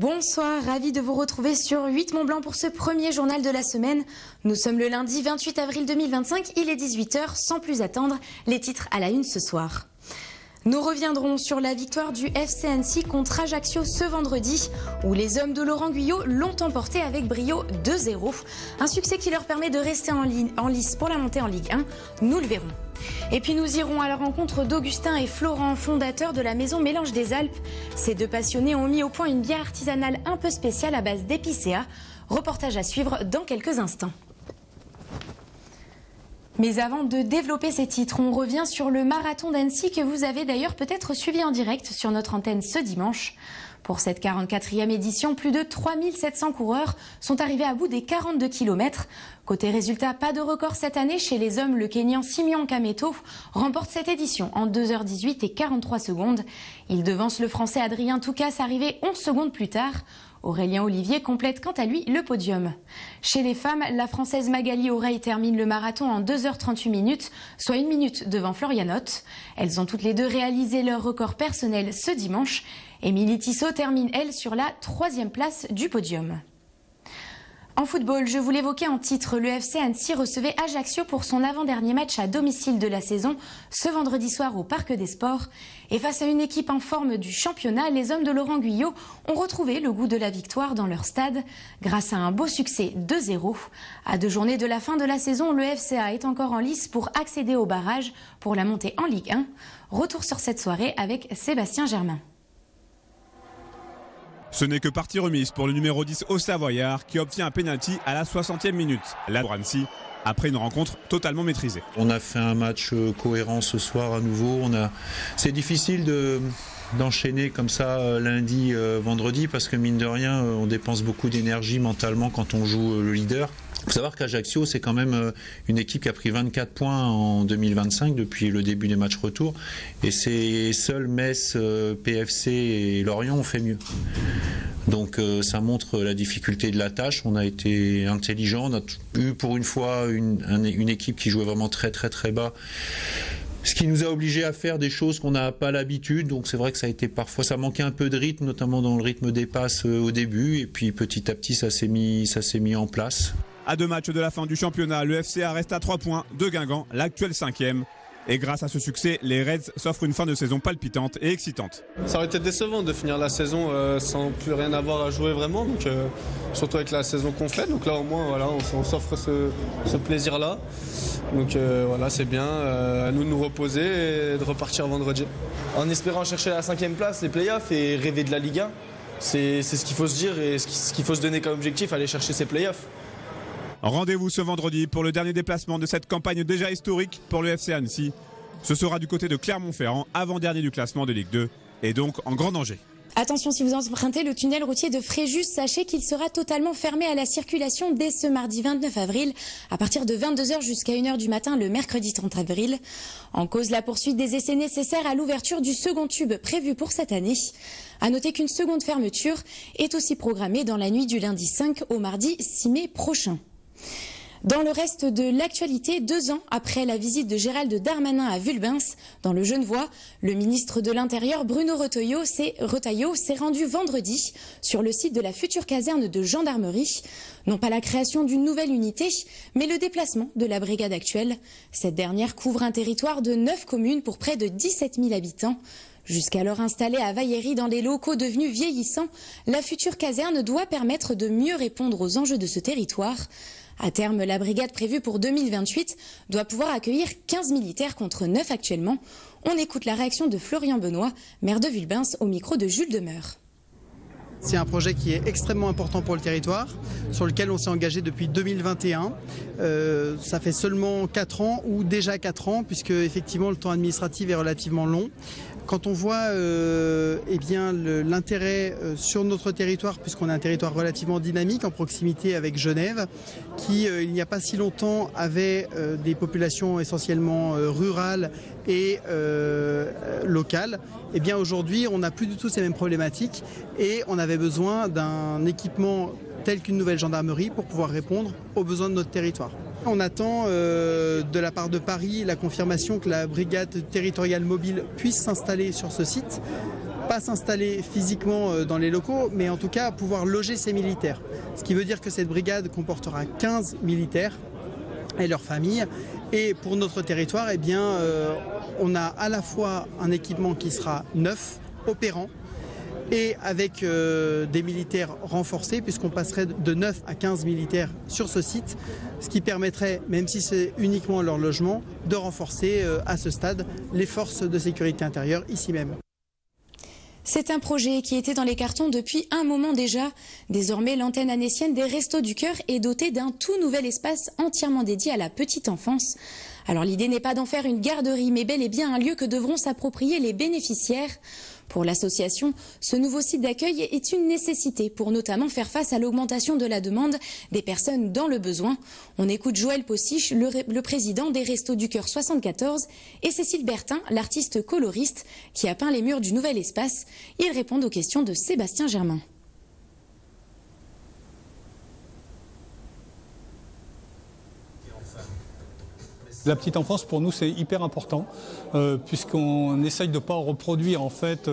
Bonsoir, ravi de vous retrouver sur 8 Mont Blanc pour ce premier journal de la semaine. Nous sommes le lundi 28 avril 2025, il est 18 h. Sans plus attendre, les titres à la une ce soir. Nous reviendrons sur la victoire du FC Annecy contre Ajaccio ce vendredi, où les hommes de Laurent Guyot l'ont emporté avec brio 2-0. Un succès qui leur permet de rester en lice pour la montée en Ligue 1, nous le verrons. Et puis nous irons à la rencontre d'Augustin et Florent, fondateurs de la maison Mélange des Alpes. Ces deux passionnés ont mis au point une bière artisanale un peu spéciale à base d'épicéa. Reportage à suivre dans quelques instants. Mais avant de développer ces titres, on revient sur le marathon d'Annecy que vous avez d'ailleurs peut-être suivi en direct sur notre antenne ce dimanche. Pour cette 44e édition, plus de 3700 coureurs sont arrivés à bout des 42 km. Côté résultat, pas de record cette année. Chez les hommes, le Kényan Simeon Kameto remporte cette édition en 2h18 et 43 secondes. Il devance le Français Adrien Toucas, arrivé 11 secondes plus tard. Aurélien Olivier complète quant à lui le podium. Chez les femmes, la Française Magali Oreille termine le marathon en 2h38 minutes, soit 1 minute devant Florian Ott. Elles ont toutes les deux réalisé leur record personnel ce dimanche. Émilie Tissot termine, elle, sur la 3e place du podium. En football, je vous l'évoquais en titre, le FC Annecy recevait Ajaccio pour son avant-dernier match à domicile de la saison, ce vendredi soir au Parc des Sports. Et face à une équipe en forme du championnat, les hommes de Laurent Guyot ont retrouvé le goût de la victoire dans leur stade, grâce à un beau succès 2-0. À 2 journées de la fin de la saison, le FCA est encore en lice pour accéder au barrage pour la montée en Ligue 1. Retour sur cette soirée avec Sébastien Germain. Ce n'est que partie remise pour le numéro 10 au Savoyard qui obtient un pénalty à la 60e minute. Là pour Annecy, après une rencontre totalement maîtrisée. On a fait un match cohérent ce soir à nouveau. C'est difficile d'enchaîner comme ça lundi, vendredi, parce que mine de rien, on dépense beaucoup d'énergie mentalement quand on joue le leader. Il faut savoir qu'Ajaccio, c'est quand même une équipe qui a pris 24 points en 2025 depuis le début des matchs retour. Et c'est seuls Metz, PFC et Lorient ont fait mieux. Donc ça montre la difficulté de la tâche. On a été intelligent. On a eu pour une fois une équipe qui jouait vraiment très très très bas. Ce qui nous a obligés à faire des choses qu'on n'a pas l'habitude. Donc c'est vrai que ça a été parfois, ça manquait un peu de rythme, notamment dans le rythme des passes au début. Et puis petit à petit, ça s'est mis en place. À 2 matchs de la fin du championnat, le FCA reste à 3 points de Guingamp, l'actuel 5e. Et grâce à ce succès, les Reds s'offrent une fin de saison palpitante et excitante. Ça aurait été décevant de finir la saison sans plus rien avoir à jouer vraiment, donc, surtout avec la saison qu'on fait. Donc là au moins voilà, on s'offre ce plaisir-là. Donc voilà, c'est bien, à nous de nous reposer et de repartir vendredi. En espérant chercher la 5e place, les playoffs et rêver de la Ligue 1, c'est ce qu'il faut se dire et ce qu'il faut se donner comme objectif, aller chercher ces playoffs. Rendez-vous ce vendredi pour le dernier déplacement de cette campagne déjà historique pour le FC Annecy. Ce sera du côté de Clermont-Ferrand, avant-dernier du classement de Ligue 2, et donc en grand danger. Attention, si vous empruntez le tunnel routier de Fréjus, sachez qu'il sera totalement fermé à la circulation dès ce mardi 29 avril, à partir de 22 h jusqu'à 1 h du matin le mercredi 30 avril. En cause, la poursuite des essais nécessaires à l'ouverture du second tube prévu pour cette année. À noter qu'une seconde fermeture est aussi programmée dans la nuit du lundi 5 au mardi 6 mai prochain. Dans le reste de l'actualité, 2 ans après la visite de Gérald Darmanin à Vulbens, dans le Genevois, le ministre de l'Intérieur Bruno Retailleau s'est rendu vendredi sur le site de la future caserne de gendarmerie. Non pas la création d'une nouvelle unité, mais le déplacement de la brigade actuelle. Cette dernière couvre un territoire de 9 communes pour près de 17 000 habitants. Jusqu'alors installée à Vaillery dans des locaux devenus vieillissants, la future caserne doit permettre de mieux répondre aux enjeux de ce territoire. À terme, la brigade prévue pour 2028 doit pouvoir accueillir 15 militaires contre 9 actuellement. On écoute la réaction de Florian Benoît, maire de Vulbens, au micro de Jules Demeur. C'est un projet qui est extrêmement important pour le territoire, sur lequel on s'est engagé depuis 2021. Ça fait seulement 4 ans, ou déjà 4 ans, puisque effectivement le temps administratif est relativement long. Quand on voit l'intérêt sur notre territoire, puisqu'on a un territoire relativement dynamique en proximité avec Genève, qui il n'y a pas si longtemps avait des populations essentiellement rurales et locales, eh bien aujourd'hui on n'a plus du tout ces mêmes problématiques et on avait besoin d'un équipement tel qu'une nouvelle gendarmerie pour pouvoir répondre aux besoins de notre territoire. On attend de la part de Paris la confirmation que la brigade territoriale mobile puisse s'installer sur ce site pas s'installer physiquement dans les locaux, mais en tout cas pouvoir loger ces militaires. Ce qui veut dire que cette brigade comportera 15 militaires et leurs familles. Et pour notre territoire, eh bien, on a à la fois un équipement qui sera neuf, opérant, et avec des militaires renforcés, puisqu'on passerait de 9 à 15 militaires sur ce site, ce qui permettrait, même si c'est uniquement leur logement, de renforcer à ce stade les forces de sécurité intérieure ici même. C'est un projet qui était dans les cartons depuis un moment déjà. Désormais, l'antenne annécienne des Restos du Cœur est dotée d'un tout nouvel espace entièrement dédié à la petite enfance. Alors l'idée n'est pas d'en faire une garderie, mais bel et bien un lieu que devront s'approprier les bénéficiaires. Pour l'association, ce nouveau site d'accueil est une nécessité pour notamment faire face à l'augmentation de la demande des personnes dans le besoin. On écoute Joël Possiche, le président des Restos du Cœur 74, et Cécile Bertin, l'artiste coloriste qui a peint les murs du nouvel espace. Ils répondent aux questions de Sébastien Germain. La petite enfance, pour nous, c'est hyper important, puisqu'on essaye de ne pas reproduire en fait,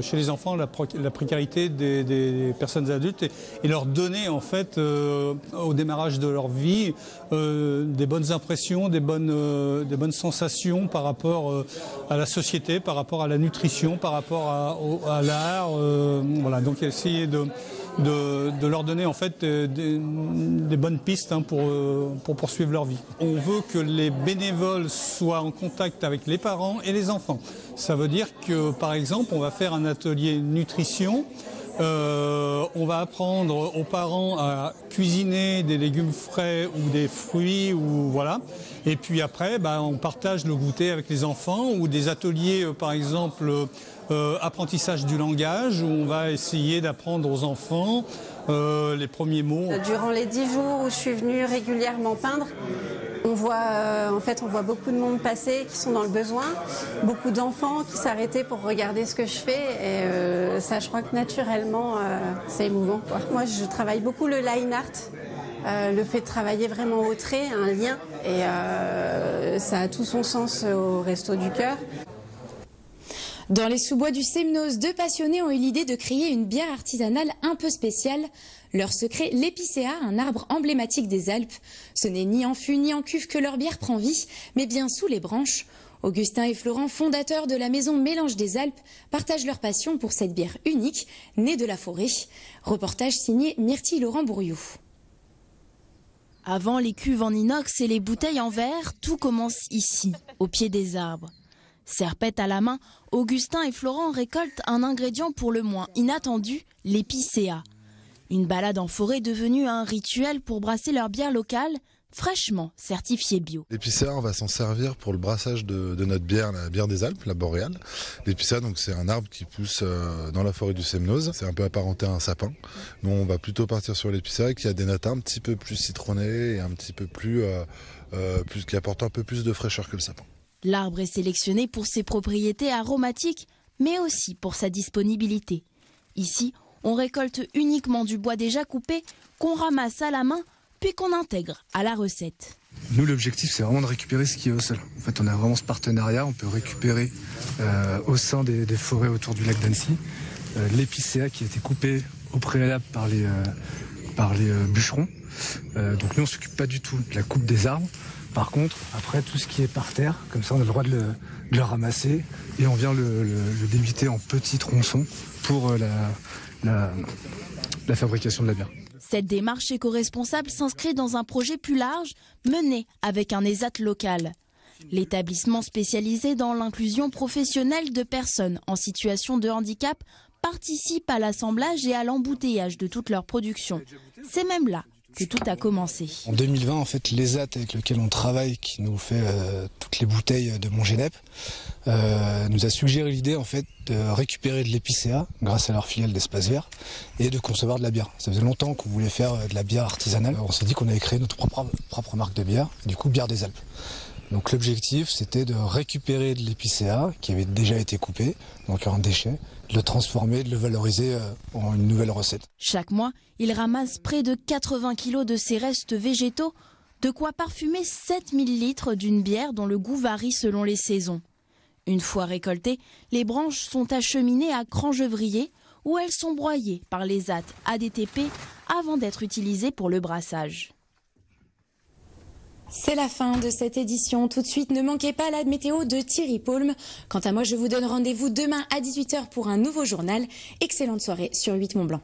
chez les enfants la précarité des personnes adultes et leur donner en fait, au démarrage de leur vie des bonnes impressions, des bonnes sensations par rapport à la société, par rapport à la nutrition, par rapport à l'art. Voilà, donc essayer de leur donner en fait des bonnes pistes pour poursuivre leur vie. On veut que les bénévoles soient en contact avec les parents et les enfants. Ça veut dire que par exemple on va faire un atelier nutrition, on va apprendre aux parents à cuisiner des légumes frais ou des fruits ou voilà. Et puis après on partage le goûter avec les enfants ou des ateliers par exemple apprentissage du langage où on va essayer d'apprendre aux enfants les premiers mots. Durant les 10 jours où je suis venue régulièrement peindre, on voit beaucoup de monde passer qui sont dans le besoin, beaucoup d'enfants qui s'arrêtaient pour regarder ce que je fais et ça je crois que naturellement c'est émouvant, quoi. Moi je travaille beaucoup le line art, le fait de travailler vraiment au trait, un lien et ça a tout son sens au Resto du Cœur. Dans les sous-bois du Semnoz, deux passionnés ont eu l'idée de créer une bière artisanale un peu spéciale. Leur secret, l'épicéa, un arbre emblématique des Alpes. Ce n'est ni en fût ni en cuve que leur bière prend vie, mais bien sous les branches. Augustin et Florent, fondateurs de la maison Mélange des Alpes, partagent leur passion pour cette bière unique, née de la forêt. Reportage signé Myrtille Laurent Bourriou. Avant les cuves en inox et les bouteilles en verre, tout commence ici, au pied des arbres. Serpette à la main, Augustin et Florent récoltent un ingrédient pour le moins inattendu, l'épicéa. Une balade en forêt devenue un rituel pour brasser leur bière locale, fraîchement certifiée bio. L'épicéa, on va s'en servir pour le brassage de notre bière, la bière des Alpes, la boréale. L'épicéa, donc c'est un arbre qui pousse dans la forêt du Semnoz. C'est un peu apparenté à un sapin. Nous, on va plutôt partir sur l'épicéa qui a des notes un petit peu plus citronnées et un petit peu plus qui apporte un peu plus de fraîcheur que le sapin. L'arbre est sélectionné pour ses propriétés aromatiques, mais aussi pour sa disponibilité. Ici, on récolte uniquement du bois déjà coupé, qu'on ramasse à la main, puis qu'on intègre à la recette. Nous, l'objectif, c'est vraiment de récupérer ce qui est au sol. En fait, on a vraiment ce partenariat, on peut récupérer au sein des forêts autour du lac d'Annecy l'épicéa qui a été coupé au préalable par les bûcherons. Donc nous, on ne s'occupe pas du tout de la coupe des arbres. Par contre, après, tout ce qui est par terre, comme ça, on a le droit de le ramasser et on vient le débiter en petits tronçons pour la fabrication de la bière. Cette démarche éco-responsable s'inscrit dans un projet plus large mené avec un ESAT local. L'établissement spécialisé dans l'inclusion professionnelle de personnes en situation de handicap participe à l'assemblage et à l'embouteillage de toute leur production. C'est même là que tout a commencé. En 2020, en fait, l'ESAT avec lequel on travaille, qui nous fait toutes les bouteilles de Montgenep, nous a suggéré l'idée en fait de récupérer de l'épicéa grâce à leur filiale d'Espace Vert et de concevoir de la bière. Ça faisait longtemps qu'on voulait faire de la bière artisanale. On s'est dit qu'on avait créé notre propre marque de bière, et du coup Bière des Alpes. Donc l'objectif, c'était de récupérer de l'épicéa qui avait déjà été coupé, donc un déchet, de le transformer, de le valoriser en une nouvelle recette. Chaque mois, ils ramassent près de 80 kilos de ces restes végétaux, de quoi parfumer 7000 litres d'une bière dont le goût varie selon les saisons. Une fois récoltées, les branches sont acheminées à Crangevrier où elles sont broyées par les ADTP avant d'être utilisées pour le brassage. C'est la fin de cette édition. Tout de suite, ne manquez pas la météo de Thierry Paulme. Quant à moi, je vous donne rendez-vous demain à 18h pour un nouveau journal. Excellente soirée sur 8 Mont Blanc.